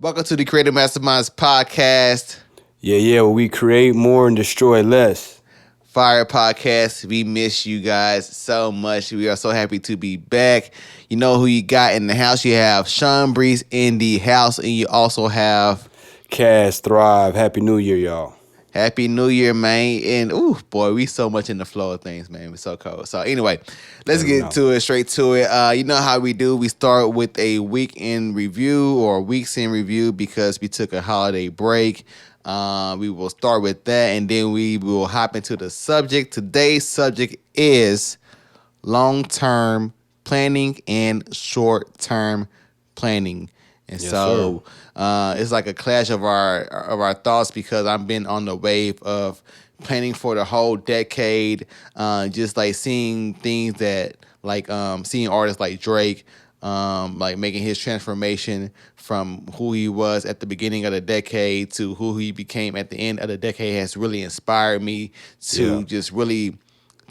Welcome to the Creative Masterminds podcast, Yeah, we create more and destroy less. Fire Podcast. We miss you guys so much. We are so happy to be back. You know who you got in the house. You have Sean Breeze in the house, and you also have Cast, thrive. Happy New Year, y'all. Happy New Year, man. And ooh, boy, we so much in the flow of things, man. We're so cold. So anyway, let's Let 'em get know. to it, straight to it. You know how we do. We start with a week in review or weeks in review because we took a holiday break. We will start with that and then we will hop into the subject. Today's subject is long-term planning and short-term planning. And Yes, sir. so it's like a clash of our thoughts because I've been on the wave of planning for the whole decade, just like seeing things that like seeing artists like Drake, like making his transformation from who he was at the beginning of the decade to who he became at the end of the decade has really inspired me Yeah. to just really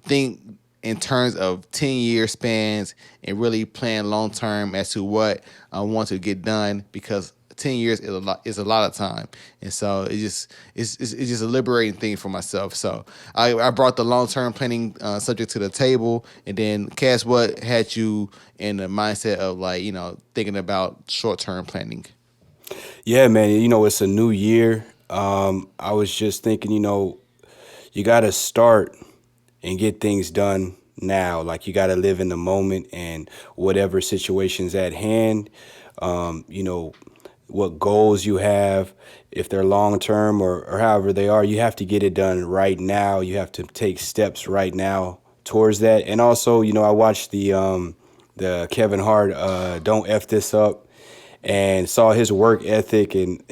think in terms of 10-year spans and really plan long term as to what I want to get done because 10 years is a lot of time. And so it's just a liberating thing for myself. So I brought the long term planning subject to the table. And then, Cass, what had you in the mindset of like, thinking about short term planning? Yeah, man. It's a new year. I was just thinking, you got to start and get things done now. Like you got to live in the moment and whatever situation's at hand. You know what goals you have, if they're long term or however they are, you have to get it done right now. You have to take steps right now towards that. And also, I watched the Kevin Hart "Don't F This Up" and saw his work ethic and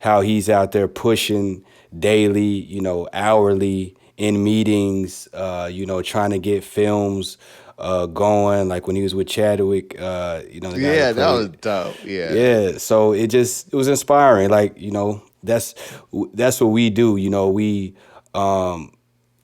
how he's out there pushing daily, hourly in meetings, trying to get films going. Like when he was with Chadwick, the guy Yeah, that that was played. dope. Yeah. Yeah, so it was inspiring. Like that's what we do. We um,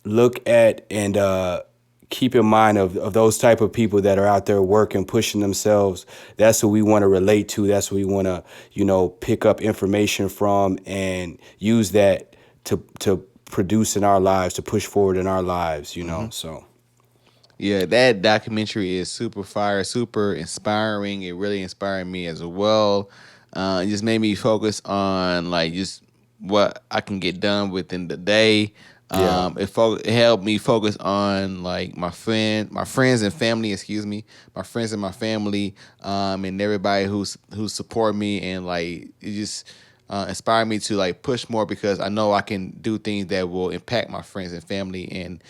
look at and keep in mind of those type of people that are out there working, pushing themselves. That's who we want to relate to. That's who we want to pick up information from and use that to produce in our lives, to push forward in our lives. Mm-hmm. So Yeah, that documentary is super fire, super inspiring. It really inspired me as well. It just made me focus on like just what I can get done within the day. yeah, It helped me focus on like my friends and family. Excuse me, my friends and my family, and everybody who support me and like it just inspire me to like push more because I know I can do things that will impact my friends and family in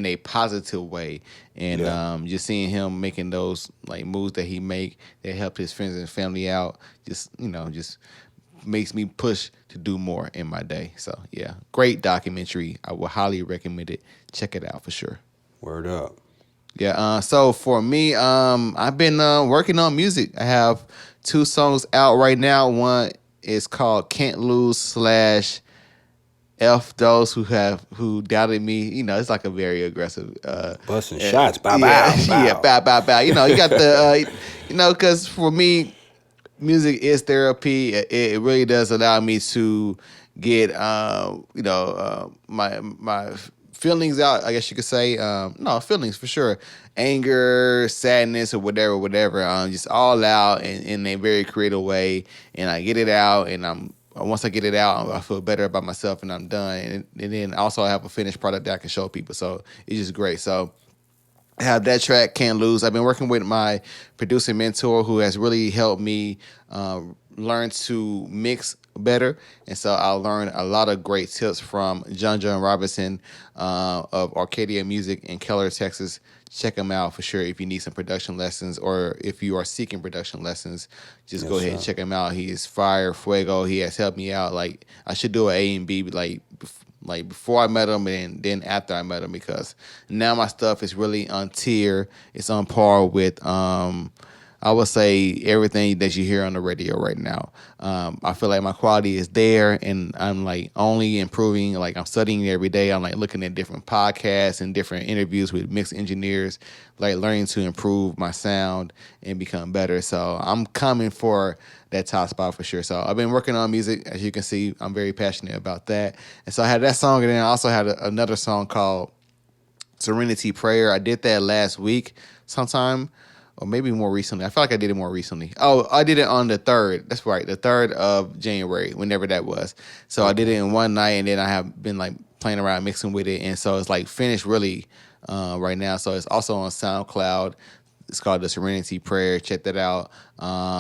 a positive way. And yeah. just seeing him making those like moves that he make that help his friends and family out, just makes me push to do more in my day. So yeah, great documentary. I would highly recommend it. Check it out for sure. Word up. Yeah. So for me, I've been working on music. I have two songs out right now. One is called "Can't Lose" slash F those who doubted me. It's like a very aggressive. Busting shots. Bow, Yeah, bow, yeah, bow. bow, bow, bow. You got the, because for me, music is therapy. It really does allow me to get my feelings out. I guess you could say no feelings for sure, anger, sadness, or whatever. Just all out in a very creative way, and I get it out, and once I get it out, I feel better about myself, and I'm done. And then also I have a finished product that I can show people. So it's just great. So have that track "Can't Lose." I've been working with my producer mentor who has really helped me learn to mix better, and so I learned a lot of great tips from John Robinson of Arcadia Music in Keller, Texas. Check him out for sure if you need some production lessons or if you are seeking production lessons. Just Yes, go ahead and sir. check him out. He is fire, fuego. He has helped me out. Like I should do an A and B like before I met him and then after I met him because now my stuff is really on tier. It's on par with I would say everything that you hear on the radio right now. I feel like my quality is there, and I'm like only improving. Like I'm studying every day. I'm like looking at different podcasts and different interviews with mixed engineers, like learning to improve my sound and become better. So I'm coming for that top spot for sure. So I've been working on music, as you can see. I'm very passionate about that, and so I had that song, and then I also had another song called Serenity Prayer. I did that last week sometime, or maybe more recently. I feel like I did it more recently. Oh, I did it on the 3rd. That's right, the 3rd of January, whenever that was. So I did it Okay. in one night, and then I have been like playing around, mixing with it. And so it's like finished really right now. So it's also on SoundCloud. It's called the Serenity Prayer. Check that out.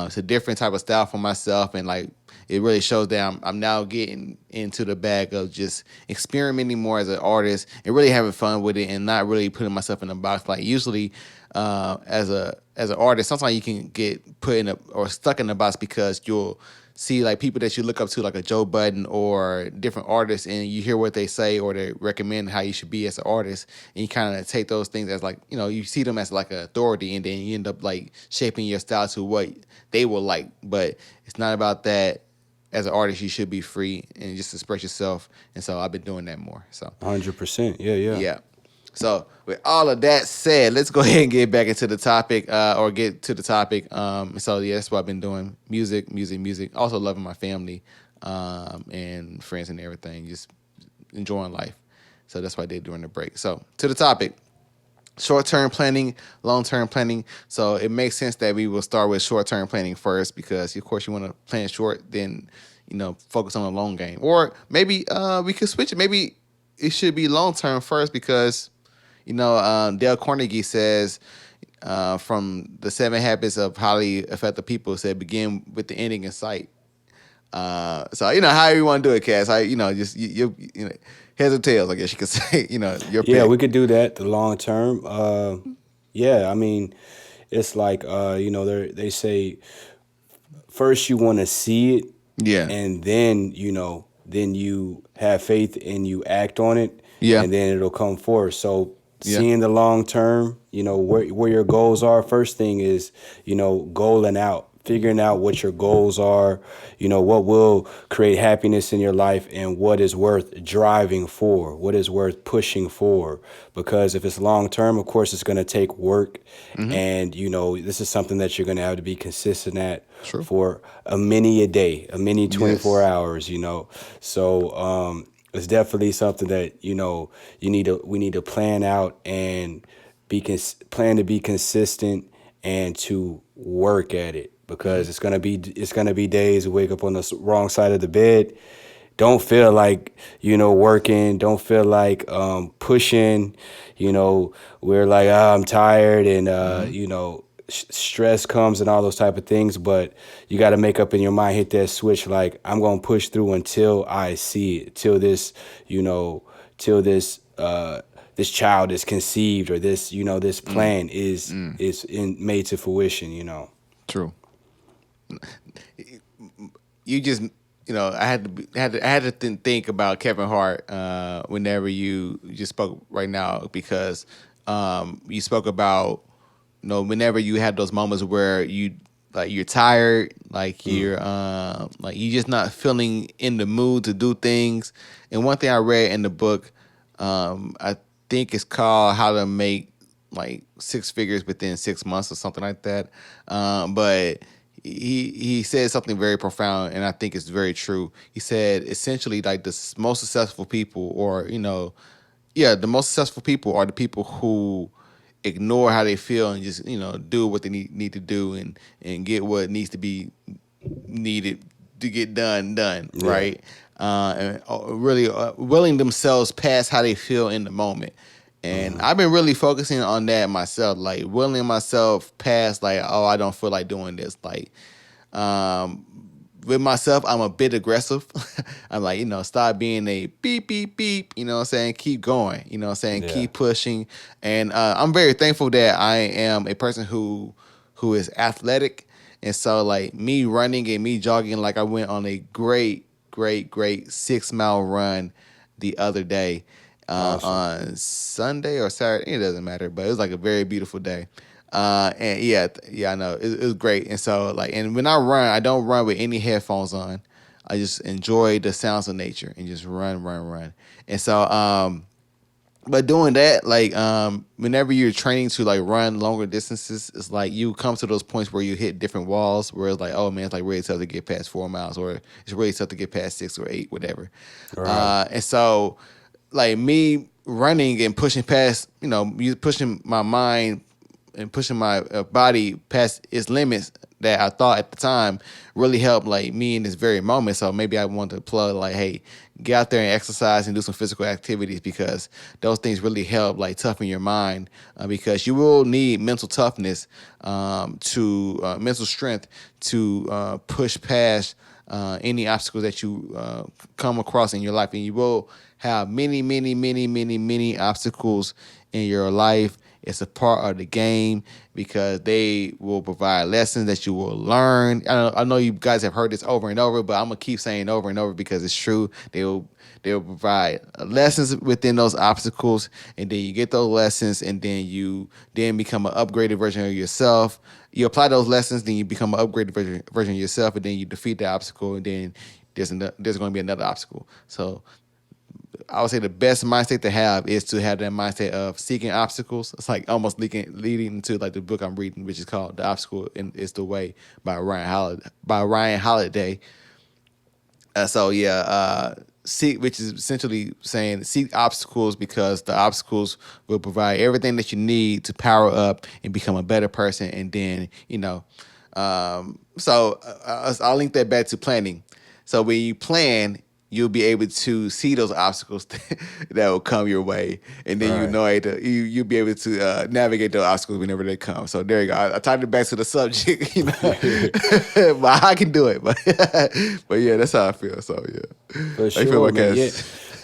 It's a different type of style for myself, and like it really shows that I'm now getting into the bag of just experimenting more as an artist and really having fun with it, and not really putting myself in a box. Like usually, as an artist, sometimes you can get put in a or stuck in a box because you'll see like people that you look up to, like a Joe Budden or different artists, and you hear what they say or they recommend how you should be as an artist, and you kind of take those things as like, you see them as like an authority, and then you end up like shaping your style to what they will like. But it's not about that. As an artist, you should be free and just express yourself, and so I've been doing that more. So 100%. Yeah, yeah. yeah. So with all of that said, let's go ahead and get back into the topic, or get to the topic. So yeah, that's what I've been doing: music, music, music. Also loving my family, and friends and everything. Just enjoying life. So that's what I did during the break. So to the topic: short-term planning, long-term planning. So it makes sense that we will start with short-term planning first, because of course you want to plan short, then focus on the long game. Or maybe we could switch it. Maybe it should be long-term first, because Dale Carnegie says, from the 7 Habits of Highly Effective People, said begin with the ending in sight. So how you want to do it, Cass? Just heads or tails, I guess you could say. Your Yeah, pick. we could do that the long term. Yeah, I mean, it's like they say first you want to see it, Yeah, and then then you have faith and you act on it, yeah, and then it'll come forth. So yeah. seeing the long term, where your goals are. First thing is goaling out, figuring out what your goals are, what will create happiness in your life, and what is worth driving for, what is worth pushing for. Because if it's long term, of course it's going to take work, Mm-hmm. and this is something that you're going to have to be consistent at True. for a mini a day, a mini 24 Yes. hours, so it's definitely something that we need to plan out and plan to be consistent and to work at it, Mm-hmm. because it's gonna be days you wake up on the wrong side of the bed, don't feel like working, don't feel like pushing, we're like, I'm tired, and Mm-hmm. stress comes and all those type of things. But you got to make up in your mind, hit that switch, like I'm gonna push through until I see it, till this you know till this child is conceived, or this Mm. plan is Mm. made to fruition. True. You just I had to I had to think about Kevin Hart whenever you just spoke right now, because you spoke about whenever you had those moments where you're tired, like Mm. you're just not feeling in the mood to do things. And one thing I read in the book, I think it's called How to Make like Six Figures Within 6 Months or something like that. But he said something very profound, and I think it's very true. He said essentially like most successful people, or yeah, the most successful people are the people who ignore how they feel and just do what they need to do, and get what needs to be needed to get done, Yeah. right? And really willing themselves past how they feel in the moment. And Hmm. I've been really focusing on that myself, like willing myself past like, oh, I don't feel like doing this. Like, um, with myself, I'm a bit aggressive. I'm like, stop being a beep, beep, beep. You know what I'm saying? Keep going. You know what I'm saying? Yeah. Keep pushing. And I'm very thankful that I am a person who is athletic. And so, like, me running and me jogging, like, I went on a great, great, great 6 mile run the other day, Awesome. on Sunday or Saturday. It doesn't matter, but it was like a very beautiful day. And yeah, I know it was great. And so like, and when I run, I don't run with any headphones on. I just enjoy the sounds of nature and just run, run, run. And so, but doing that, like, whenever you're training to like run longer distances, it's like you come to those points where you hit different walls, where it's like, oh man, it's like really tough to get past 4 miles, or it's really tough to get past 6 or 8, whatever. Right. And so, like me running and pushing past, you pushing my mind and pushing my body past its limits that I thought at the time really helped like me in this very moment. So maybe I want to plug like, hey, get out there and exercise and do some physical activities because those things really help like toughen your mind because you will need mental toughness to mental strength to push past any obstacles that you come across in your life, and you will have many, many, many, many, many obstacles in your life. It's a part of the game because they will provide lessons that you will learn. I know you guys have heard this over and over, but I'm gonna keep saying over and over because it's true. They'll provide lessons within those obstacles, and then you get those lessons, and then you then become an upgraded version of yourself. You apply those lessons, then you become an upgraded version of yourself, and then you defeat the obstacle, and then there's going to be another obstacle. So I would say the best mindset to have is to have that mindset of seeking obstacles. It's like almost leading into like the book I'm reading, which is called "The Obstacle Is the Way" by Ryan Holiday. So yeah, seek, which is essentially saying seek obstacles because the obstacles will provide everything that you need to power up and become a better person. And then I'll link that back to planning. So when you plan, you'll be able to see those obstacles that will come your way, and then Right. you'll be able to navigate those obstacles whenever they come. So there you go. I tied it back to the subject, but I can do it. But but yeah, that's how I feel. So yeah, For I feel sure, like man. Yeah.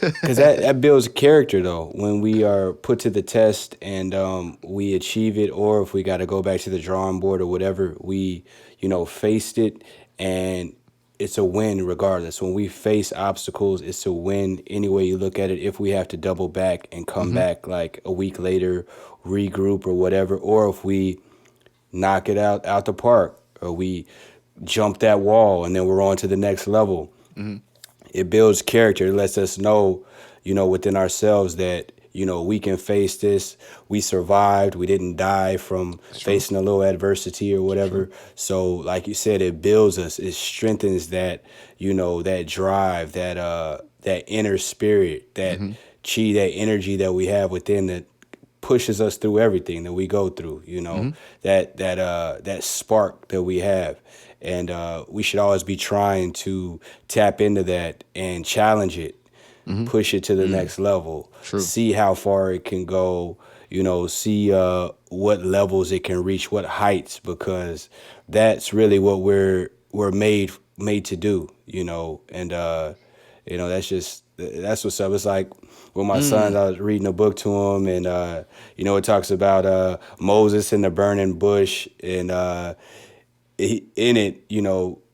Because that builds character, though, when we are put to the test and we achieve it, or if we got to go back to the drawing board or whatever, we, faced it and it's a win regardless. When we face obstacles, it's a win any way you look at it. If we have to double back and come back like a week later, regroup or whatever, or if we knock it out the park, or we jump that wall and then we're on to the next level. It builds character. It lets us know, within ourselves that, we can face this. We survived. We didn't die from facing a little adversity or whatever. So, like you said, it builds us. It strengthens that, that drive, that inner spirit, that chi, that energy that we have within that pushes us through everything that we go through. That spark that we have. And we should always be trying to tap into that and challenge it, push it to the next level, True. see how far it can go, see what levels it can reach, what heights, because that's really what we're made to do, and that's what's up. It's like with my sons, I was reading a book to them, and it talks about Moses in the burning bush, and in it,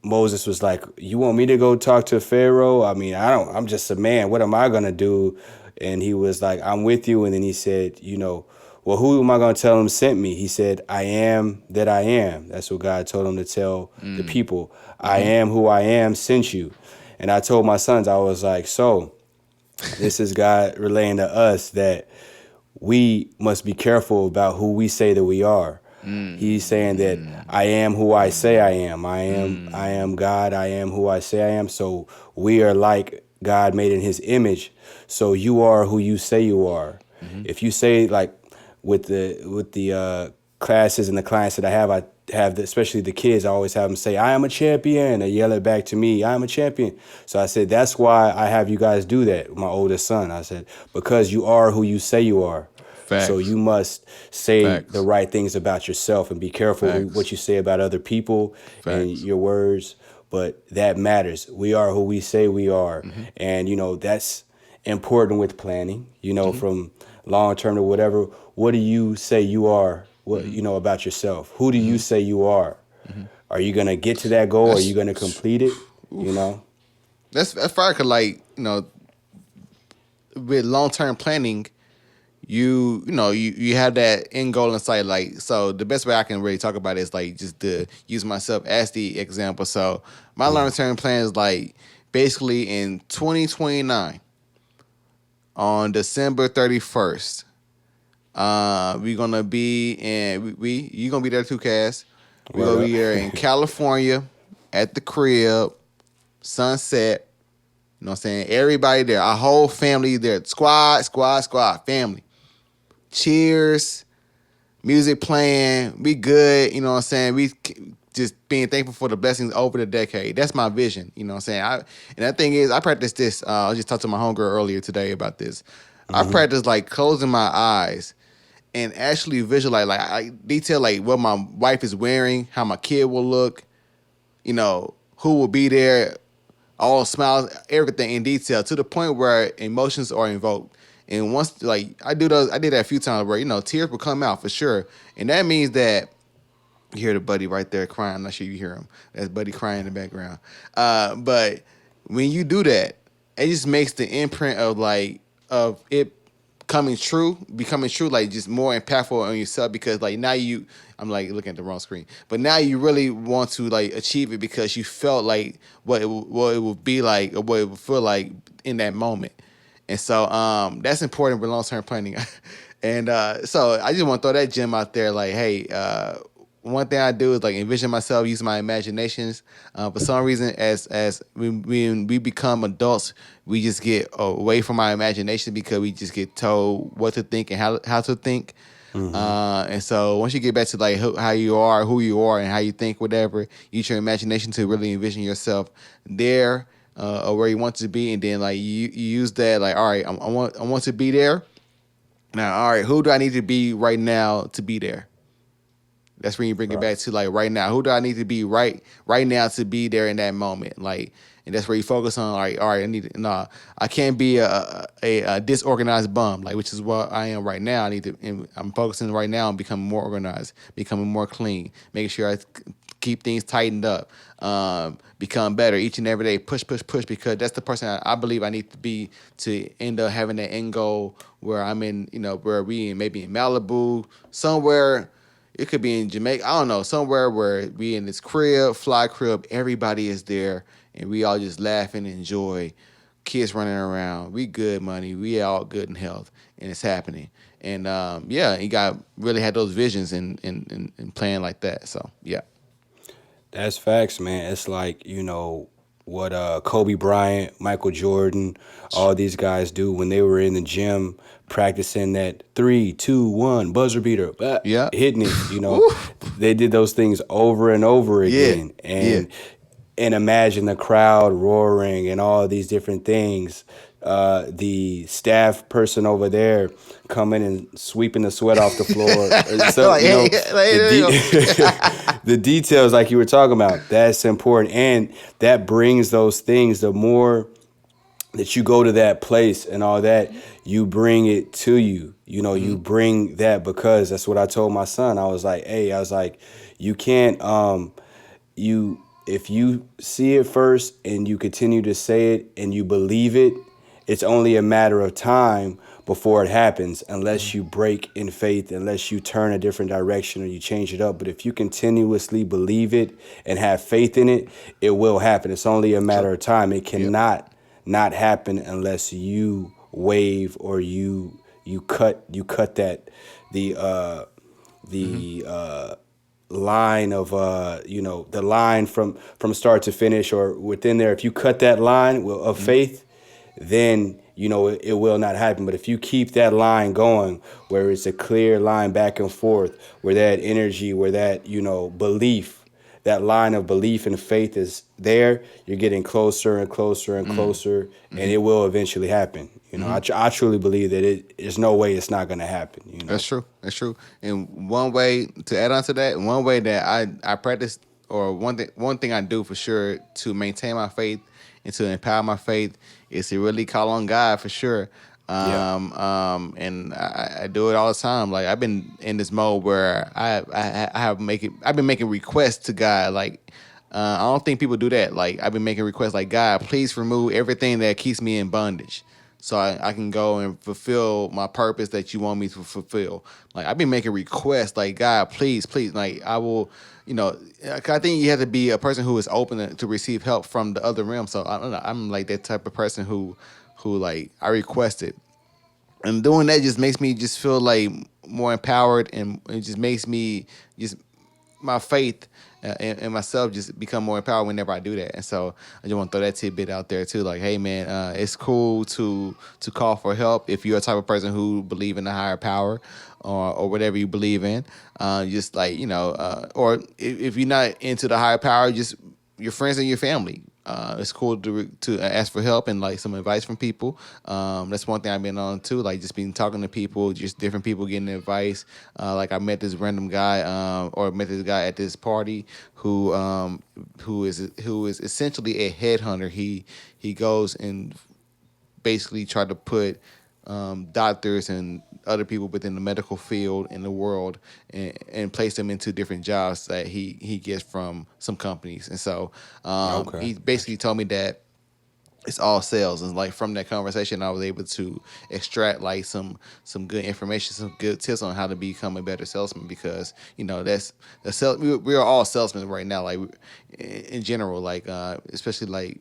Moses was like, "You want me to go talk to Pharaoh? I mean, I'm just a man. What am I gonna do?" And he was like, "I'm with you." And then he said, "Well, who am I gonna tell him sent me?" He said, "I am that I am." That's what God told him to tell the people. I am who I am sent you. And I told my sons, I was like, so this is God relaying to us that we must be careful about who we say that we are. He's saying that I am who I say I am. I am God. I am who I say I am. So we are like God made in his image. So you are who you say you are. If you say, like, with the classes and the clients that I have especially the kids, I always have them say, "I am a champion." They yell it back to me, "I am a champion." So I said, that's why I have you guys do that with my oldest son. I said, because you are who you say you are. So Facts. you must say the Facts. right things about yourself and be careful with what Facts. you say about other people and Facts. your words. But that matters. We are who we say we are. And, that's important with planning, from long term to whatever. What do you say you are? What, about yourself? Who do you say you are? Are you going to get to that goal? Are you That's going to complete it? that's fire. 'Cause like with long term planning, you have that end goal in sight. Like, so the best way I can really talk about it is like just to use myself as the example. So my long term plan is like basically in 2029 on December 31st. We're gonna be in we you gonna be there too, Cass. We're Word gonna up. be here in California at the crib, sunset. You know what I'm saying? Everybody there, our whole family there. Squad, family. Cheers, music playing. We good. You know what I'm saying? Just being thankful for the blessings over the decade. That's my vision. You know what I'm saying? And that thing is, I practice this. I just talked to my homegirl earlier today about this. I Hmm. practice like closing my eyes and actually visualize, like I detail like what my wife is wearing, how my kid will look, who will be there, all smiles, everything in detail to the point where emotions are invoked. And once like I did that a few times where tears will come out for sure, and that means that you hear the buddy right there crying. I'm not sure you hear him. That's buddy crying in the background. But when you do that, it just makes the imprint of it becoming true, like just more impactful on yourself because like now I'm like looking at the wrong screen, but now you really want to like achieve it because you felt like what it would be like or what it would feel like in that moment. And so that's important for long term planning. And so I just want to throw that gem out there. Like, hey, one thing I do is like envision myself using my imaginations. For some reason, as when we become adults, we just get away from our imagination because we just get told what to think and how to think. Hmm. And so once you get back to like how you are, who you are, and how you think, whatever, use your imagination to really envision yourself there or where you want to be, and then like you use that like, all right, I want to be there. Now, all right, who do I need to be right now to be there? That's when you bring it Right. back to like right now. Who do I need to be right now to be there in that moment? Like, and that's where you focus on. Like, all right, nah, I can't be a disorganized bum. Like, which is what I am right now. And I'm focusing right now on becoming more organized, becoming more clean, making sure I keep things tightened up, become better each and every day. Push, because that's the person I believe I need to be to end up having that end goal where I'm in. Where maybe in Malibu somewhere. It could be in Jamaica. I don't know, somewhere where we in this crib, fly crib, everybody is there, and we all just laugh and enjoy. Kids running around. We good money. We all good in health, and it's happening. And yeah, he got really had those visions and playing like that. So yeah, That's facts, man. It's like, what Kobe Bryant, Michael Jordan, all these guys do when they were in the gym practicing that 3, 2, 1 buzzer beater, yeah, hitting it, Woo. they did those things over and over Yeah, again. yeah. And imagine the crowd roaring and all these different things. The staff person over there coming and sweeping the sweat off the floor. So Like hey, the there you go. the details, like you were talking about, that's important, and that brings those things. The more that you go to that place and all that, you bring it to you. You Mhm. bring that because that's what I told my son. I was like, hey, you can't you if you see it first and you continue to say it and you believe it, it's only a matter of time before it happens unless you break in faith, unless you turn a different direction or you change it up. But if you continuously believe it and have faith in it, it will happen. It's only a True. matter of time. It Yep. cannot not happen unless you wave or you cut that the Hmm. the line of the line from start to finish or within there. If you cut that line of Hmm. faith, then it will not happen. But if you keep that line going, where it's a clear line back and forth, where that energy, where that belief, that line of belief and faith is there, you're getting closer and closer and Hmm. closer, and Hmm. it will eventually happen. Hmm. I truly believe that there's no way it's not going to happen. That's true. That's true. And one way to add on to that, one way that I practice, or one thing I do for sure to maintain my faith and to empower my faith is to really call on God for sure. Yeah. And I do it all the time. Like I've been in this mode where I've been making requests to God. Like I don't think people do that. Like I've been making requests like God, please remove everything that keeps me in bondage. so I can go and fulfill my purpose that you want me to fulfill. Like I've been making requests, like God, please, please, like I will, you know, 'cause I think you have to be a person who is open to receive help from the other realm. So I don't know, I'm like that type of person who like I requested, and doing that just makes me just feel like more empowered, and it just makes me just my faith in myself just become more empowered whenever I do that. And so I just want to throw that tidbit out there too. Like, hey man, it's cool to call for help if you're a type of person who believe in a higher power or whatever you believe in. Just like or if you're not into the higher power, just your friends and your family. It's cool to ask for help and like some advice from people. That's one thing I've been on too, like just been talking to people, just different people getting advice. Like I met this random guy, or met this guy at this party who is essentially a headhunter. He goes and basically try to put doctors and other people within the medical field in the world and place them into different jobs that he gets from some companies. And so Okay, he gotcha. basically told me that it's all sales, and like from that conversation I was able to extract like some good information, some good tips on how to become a better salesman, because that's the sales, we are all salesmen right now, like in general, like especially like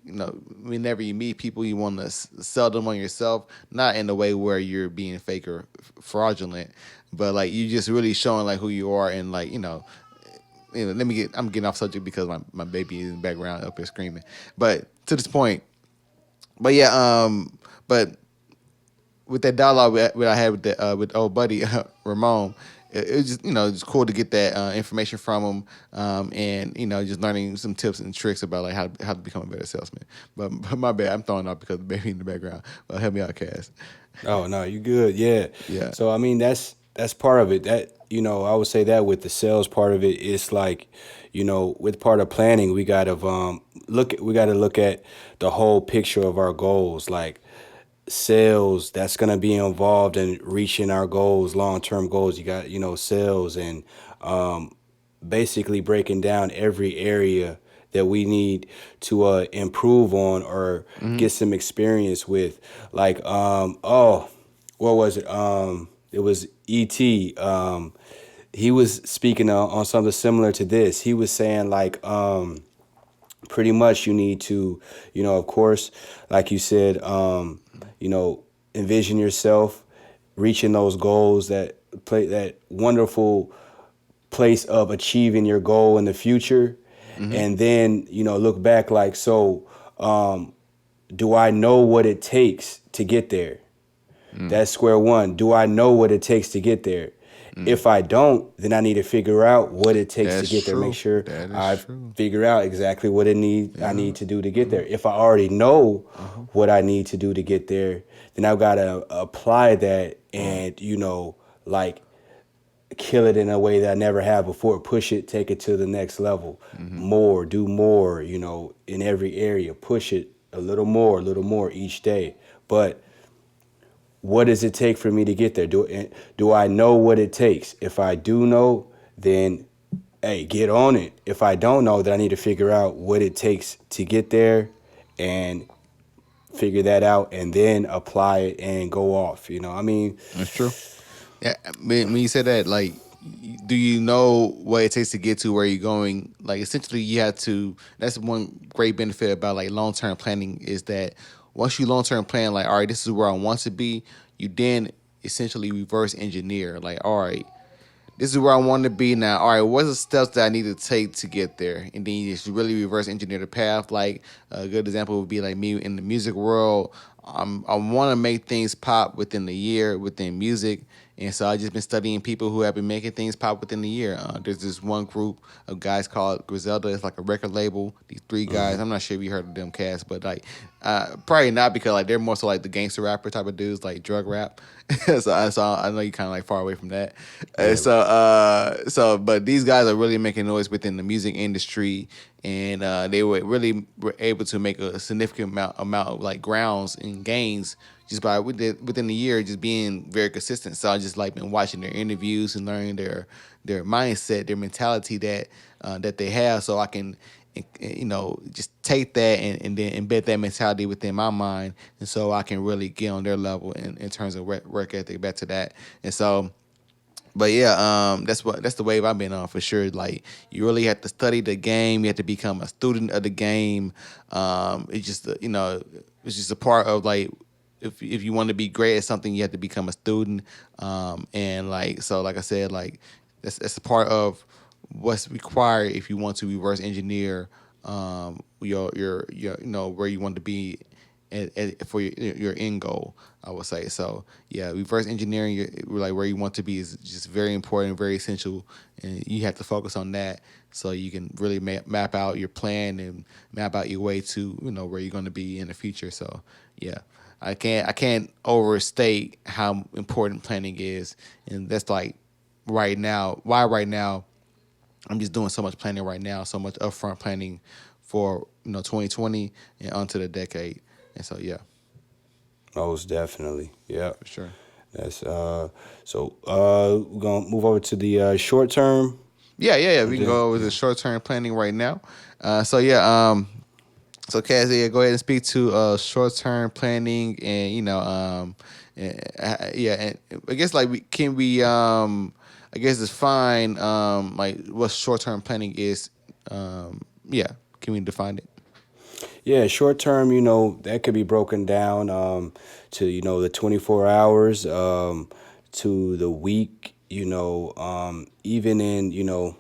whenever you meet people you want to sell them on yourself, not in a way where you're being fake or fraudulent, but like you just really showing like who you are, and like I'm getting off subject because my baby is in the background up here screaming, but to this point. But yeah, but with that dialogue that I had with old buddy Ramon, it was just just cool to get that information from him, and just learning some tips and tricks about like how to become a better salesman. But my bad, I'm throwing off because the baby in the background. Well, help me out, Cass. Oh no, you good. Yeah. Yeah. So I mean that's part of it. That I would say that with the sales part of it, it's like, with part of planning, we gotta look at the whole picture of our goals. Like sales, that's gonna be involved in reaching our goals, long term goals. You got, sales and basically breaking down every area that we need to improve on or Mm-hmm. get some experience with. Like, oh, what was it? It was Et. He was speaking on something similar to this. He was saying like, pretty much you need to, of course, like you said, you know, envision yourself reaching those goals, that play that wonderful place of achieving your goal in the future, Mm-hmm. and then look back like, so do I know what it takes to get there? That's square one. Do I know what it takes to get there? Mm-hmm. If I don't, then I need to figure out what it takes to That's get there. Make true. sure That is I true. figure out exactly what I Yeah. need to do to get there. If I already know Uh-huh. what I need to do to get there, then I've got to apply that Boom. and like kill it in a way that I never have before. Push it, take it to the next level. Mm-hmm. More, do more, in every area. Push it a little more each day. But what does it take for me to get there? Do I know what it takes? If I do know, then hey, get on it. If I don't know, then I need to figure out what it takes to get there and figure that out and then apply it and go off. I mean, That's true. Yeah, when you said that, like, do you know what it takes to get to where you're going? Like, essentially, you have to. That's one great benefit about like long term planning is that once you long term plan, like, all right, this is where I want to be. You then essentially reverse engineer. Like, all right, this is where I want to be now. All right, what's the steps that I need to take to get there? And then you just really reverse engineer the path. Like a good example would be like me in the music world. I want to make things pop within the year within music. And so I just been studying people who have been making things pop within the year. There's this one group of guys called Griselda. It's like a record label. These three guys. mhm. I'm not sure if you heard of them cast, but like probably not because like they're more so like the gangster rapper type of dudes, like drug rap. So I know you kind of like far away from that. Yeah, But these guys are really making noise within the music industry, and they were able to make a significant amount of like grounds and gains just by within the year, just being very consistent. So I just like been watching their interviews and learning their mindset, their mentality that they have, so I can just take that and then embed that mentality within my mind, and so I can really get on their level in terms of work ethic. Back to that, and so. But yeah, that's the wave I've been on for sure. Like you really have to study the game. You have to become a student of the game. It's just it's just a part of like if you want to be great at something, you have to become a student. And like so, like I said, like that's a part of what's required if you want to reverse engineer your where you want to be for your end goal. I would say so. Yeah, reverse engineering, like where you want to be, is just very important, very essential, and you have to focus on that so you can really map out your plan and map out your way to where you're going to be in the future. So yeah, I can't overstate how important planning is, and that's like right now. Why right now? I'm just doing so much planning right now, so much upfront planning for 2020 and onto the decade. And so yeah, Most definitely. Yeah. for sure. That's we're gonna move over to the short term. Yeah. We And can then go over the yeah. short term planning right now. So yeah, so Kaz, yeah, go ahead and speak to short term planning, and yeah, and I guess like I guess define like what short term planning is. Yeah, can we define it? Yeah, short term, that could be broken down to, the 24 hours, to the week, even in,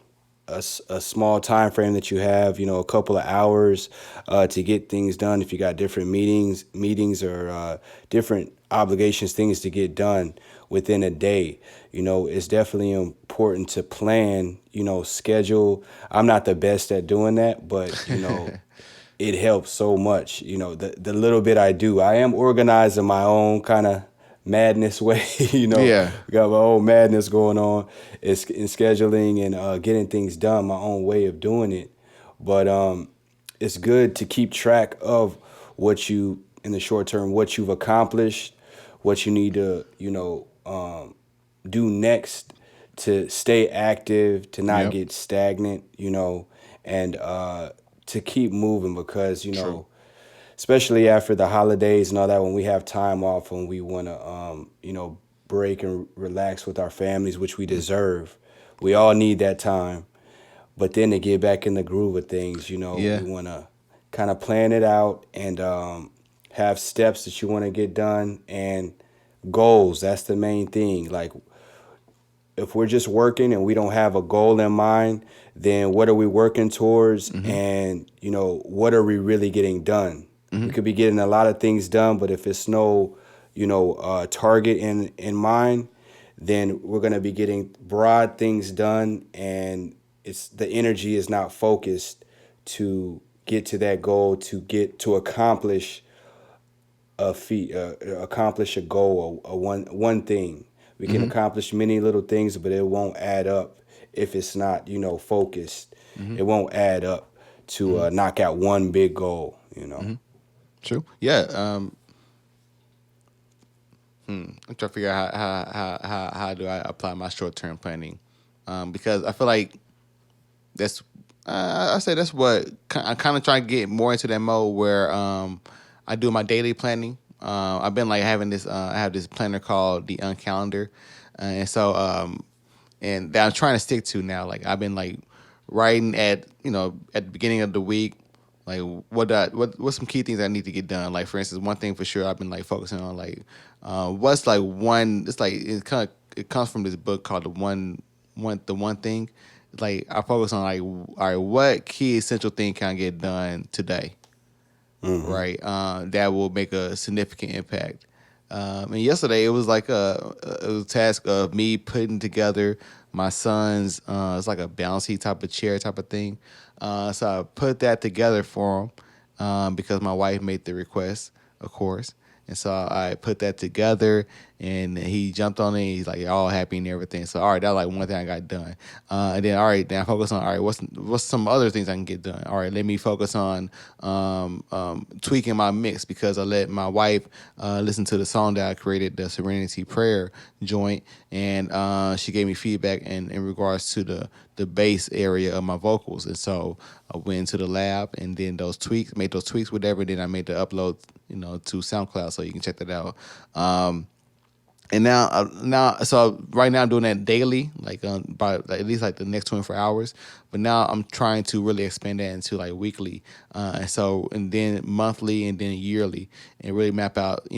a small time frame that you have, a couple of hours to get things done. If you got different meetings or different obligations, things to get done within a day, it's definitely important to plan, schedule. I'm not the best at doing that, but, it helps so much. The little bit I do, I am organized in my own kind of madness way. Yeah. Got my own madness going on in scheduling and getting things done, my own way of doing it. But it's good to keep track of what you, in the short term, what you've accomplished, what you need to, do next to stay active, to not Yep. get stagnant, and to keep moving because, True. especially after the holidays and all that, when we have time off and we want to, break and relax with our families, which we deserve. We all need that time. But then to get back in the groove of things, Yeah. you want to kind of plan it out and have steps that you want to get done and goals. That's the main thing. Like if we're just working and we don't have a goal in mind, then what are we working towards? Mm-hmm. And, what are we really getting done? We Mm-hmm. could be getting a lot of things done, but if it's no, target in mind, then we're going to be getting broad things done and it's the energy is not focused to get to that goal, to accomplish a feat, accomplish a goal, a one thing. We can Mm-hmm. accomplish many little things, but it won't add up if it's not, focused. Mm-hmm. It won't add up to Mm-hmm. knock out one big goal. Mm-hmm. True. Yeah. I'm trying to figure out how do I apply my short term planning, because I feel like that's I say that's what I'm kind of trying to get more into that mode where I do my daily planning. I've been like having this. I have this planner called the Uncalendar, and so and that I'm trying to stick to now. Like I've been like writing at the beginning of the week, like what's some key things I need to get done. Like for instance, one thing for sure I've been like focusing on like what's like one. It's like it comes from this book called the one thing. Like I focus on like all right, what key essential thing can I get done today, Hmm. right? That will make a significant impact. And yesterday it was like it was a task of me putting together my son's. It's like a bouncy type of chair type of thing. So I put that together for him because my wife made the request, of course. And so I put that together, and he jumped on it. He's like all happy and everything. So all right, that's like one thing I got done. And then all right, then I focus on all right, what's some other things I can get done? All right, let me focus on tweaking my mix because I let my wife listen to the song that I created, the Serenity Prayer joint, and she gave me feedback in regards to the bass area of my vocals. And so I went into the lab and then made those tweaks, whatever. Then I made the upload, to SoundCloud, so you can check that out. And so right now I'm doing that daily, like by like, at least like the next 24 hours. But now I'm trying to really expand that into like weekly, and then monthly, and then yearly, and really map out,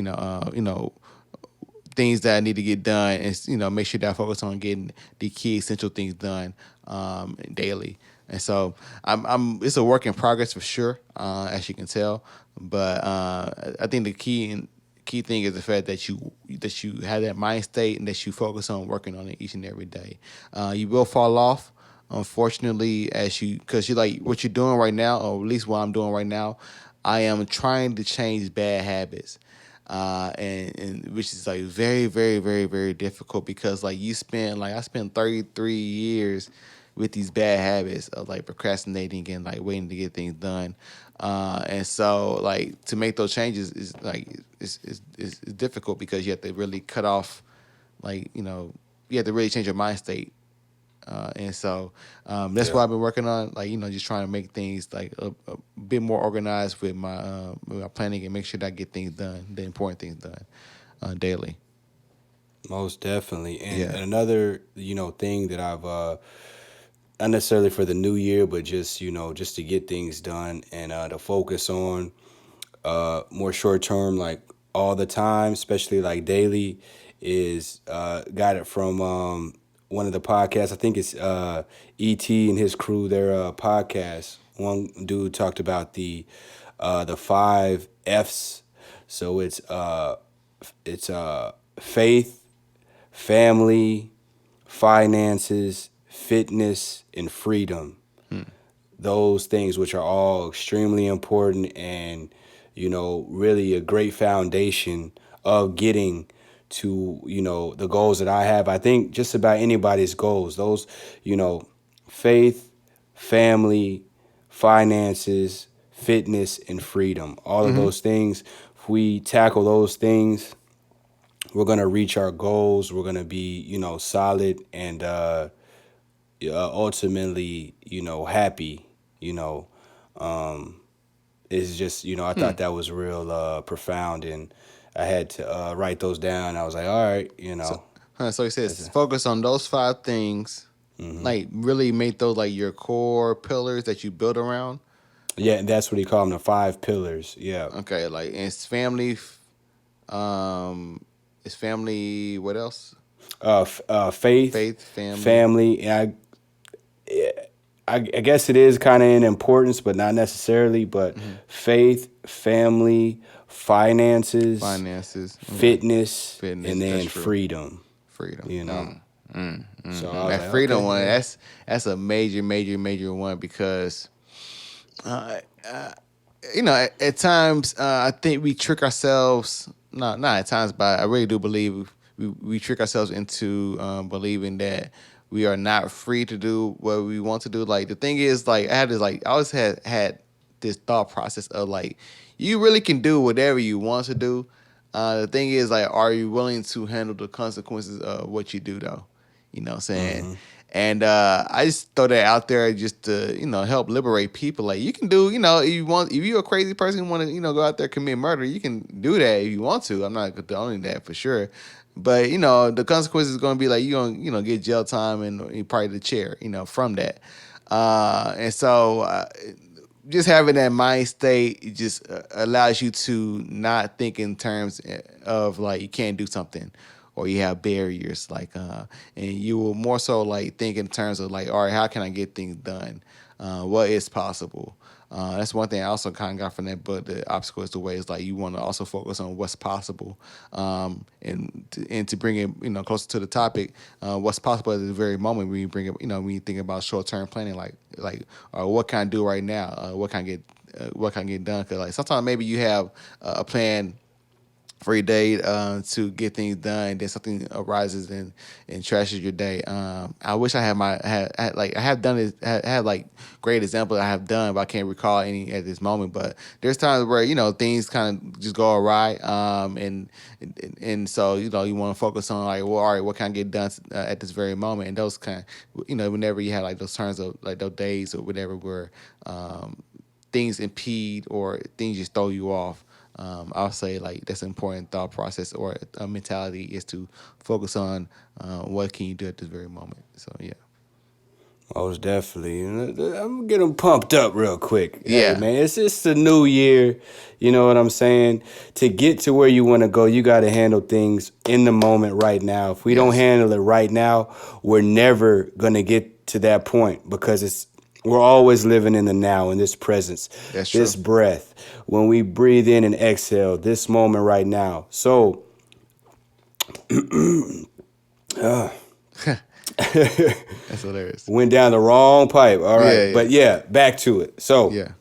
things that I need to get done, and make sure that I focus on getting the key essential things done daily. And so it's a work in progress for sure, as you can tell. But I think the key thing is the fact that you have that mind state and that you focus on working on it each and every day. You will fall off, unfortunately, because you like what you're doing right now, or at least what I'm doing right now. I am trying to change bad habits, and which is like very, very, very, very difficult because like I spent 33 years with these bad habits of like procrastinating and like waiting to get things done. And so like to make those changes is like is difficult because you have to really cut off, like, you have to really change your mind state. And so that's Yeah. what I've been working on, like, just trying to make things like a bit more organized with my planning and make sure that I get things done, the important things done daily. Most definitely. And Yeah. another, thing that I've not necessarily for the new year, but just, just to get things done and to focus on more short term, like all the time, especially like daily, is got it from one of the podcasts. I think it's ET and his crew, their podcast. One dude talked about the five F's. So it's faith, family, finances, fitness, and freedom. Those things, which are all extremely important and, really a great foundation of getting to, the goals that I have. I think just about anybody's goals, those, you know, faith, family, finances, fitness, and freedom, all of Mm-hmm. those things, if we tackle those things, we're going to reach our goals. We're going to be, solid and ultimately, happy. You know, um, it's just, I Hmm. thought that was real profound, and I had to write those down. I was like, all right, So, so he that's says a, focus on those five things, hmm like really make those like your core pillars that you build around. yeah, that's what he called them, the five pillars. Yeah, Okay, like and it's family. It's family. What else? faith, Faith, family. family, and I guess it is kind of in importance, but not necessarily. But Mm-hmm. faith, family, finances, Finances. Okay. fitness, Fitness. and That's then true. freedom. Freedom. You know, so I was That like, freedom okay, one. yeah, That's a major, major, major one because uh, at times I think we trick ourselves. Not at times, but I really do believe we trick ourselves into believing that we are not free to do what we want to do. Like the thing is, like I always had this thought process of like you really can do whatever you want to do. The thing is, like, are you willing to handle the consequences of what you do, though? You know what I'm saying? hmm And I just throw that out there just to, help liberate people. Like, you can do, if you're a crazy person who want to, go out there commit murder, you can do that if you want to. I'm not condoning that for sure. But, the consequences is going to be like, you're going to, get jail time and probably the chair, from that. And so just having that mind state it just allows you to not think in terms of like you can't do something or you have barriers like and you will more so like think in terms of like, all right, how can I get things done, what is possible. That's one thing I also kind of got from that book. The obstacle is the way. Is like you want to also focus on what's possible, and to bring it closer to the topic, what's possible at the very moment when you bring it when you think about short term planning, like what can I do right now? What can I get done? Because like sometimes maybe you have a plan for your day to get things done. Then something arises and trashes your day. I wish I had like I have done it. Had like great example I have done, but I can't recall any at this moment. But there's times where things kind of just go awry, and so you want to focus on like, well, all right, what can I get done at this very moment? And those kind of whenever you have like those turns of like those days or whatever where things impede or things just throw you off. I'll say like that's an important thought process or a mentality is to focus on what can you do at this very moment. So yeah, Most definitely. I'm gonna get them pumped up real quick. Hey, yeah, man, it's just the new year. You know what I'm saying? To get to where you want to go, you got to handle things in the moment right now. If we don't yes, handle it right now, we're never gonna get to that point because we're always living in the now, in this presence, that's true. this breath. When we breathe in and exhale, this moment right now. So, That's hilarious. went down the wrong pipe. All Yeah, right. yeah, But yeah, back to it. So, yeah.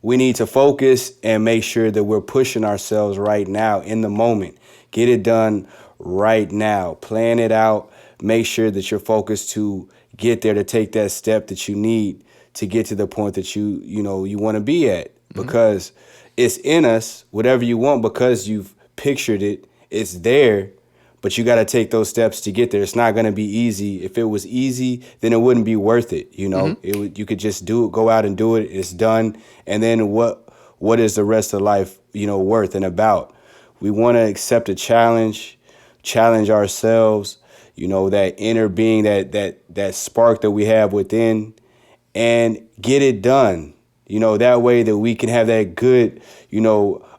we need to focus and make sure that we're pushing ourselves right now in the moment. Get it done right now. Plan it out. Make sure that you're focused to get there to take that step that you need to get to the point that you want to be at Hmm. because it's in us whatever you want because you've pictured it. It's there, but you got to take those steps to get there. It's not going to be easy. If it was easy, then it wouldn't be worth it. Hmm. You could just do it, go out and do it. It's done. And then what is the rest of life, worth and about? We want to accept a challenge ourselves, that inner being, that spark that we have within and get it done. That way that we can have that good,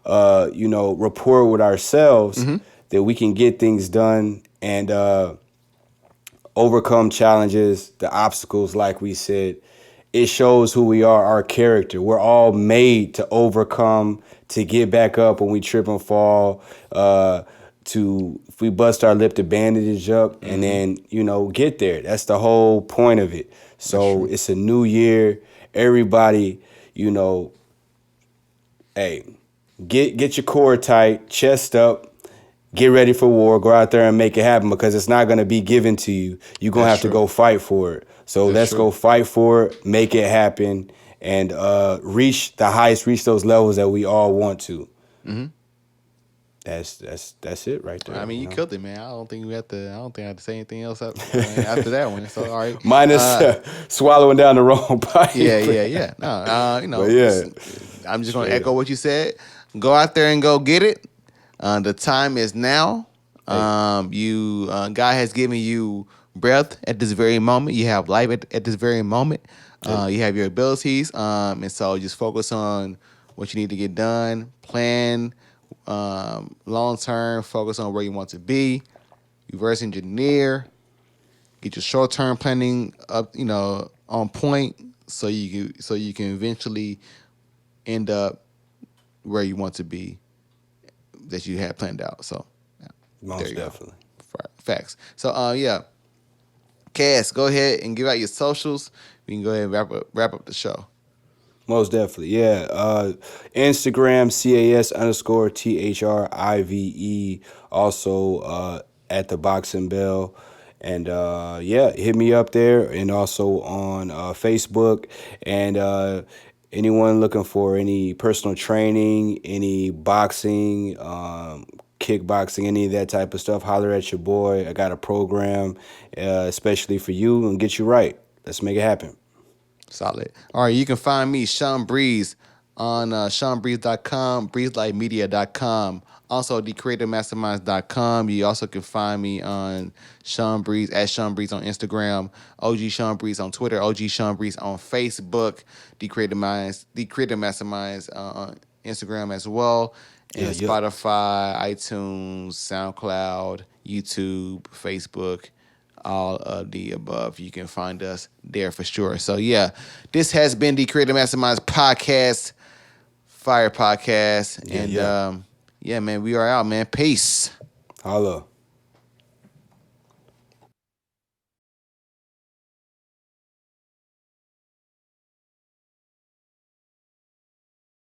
rapport with ourselves Hmm. that we can get things done and overcome challenges, the obstacles, like we said. It shows who we are, our character. We're all made to overcome, to get back up when we trip and fall, to if we bust our lip to bandage up and Hmm. then, get there. That's the whole point of it. That's So true. it's a new year. Everybody, you know, hey, get your core tight, chest up, get ready for war, go out there and make it happen because it's not going to be given to you. You're going to That's have to true. go fight for it. So That's let's true. go fight for it, make it happen, and reach the heights, reach those levels that we all want to. Hmm. That's it right I there, mean, you you know. killed it, man. I don't think we have to. I don't think I have to say anything else after that one. So, all right. Minus Uh, swallowing down the wrong yeah, pipe. yeah, yeah. No, But yeah, I'm just gonna straight echo up. what you said. Go out there and go get it. The time is now. Hey, God has given you breath at this very moment. You have life at this very moment. hey, You have your abilities. And so just focus on what you need to get done. Plan long term. Focus on where you want to be. Reverse engineer. Get your short term planning up. On point so you can eventually end up where you want to be that you had planned out. So yeah, there most you go. definitely. Facts. So yeah, Cass, go ahead and give out your socials. We can go ahead and wrap up the show. Most definitely, yeah. Instagram CAS_THRIVE. Also at the Boxing Bell, and yeah, hit me up there, and also on Facebook. And anyone looking for any personal training, any boxing, kickboxing, any of that type of stuff, holler at your boy. I got a program, especially for you, and get you right. Let's make it happen. Solid. All right, you can find me, Sean Breeze, on SeanBreeze.com, BreezeLightMedia.com. Also, TheCreativeMasterminds.com. You also can find me on Sean Breeze at Sean Breeze on Instagram, OG Sean Breeze on Twitter, OG Sean Breeze on Facebook, The Creative Masterminds on Instagram as well, Yeah, and yeah. Spotify, iTunes, SoundCloud, YouTube, Facebook, all of the above. You can find us there for sure. So yeah, this has been the Creative Masterminds podcast, Fire Podcast, Yeah, and yeah. yeah, man, we are out, man. Peace. Holla.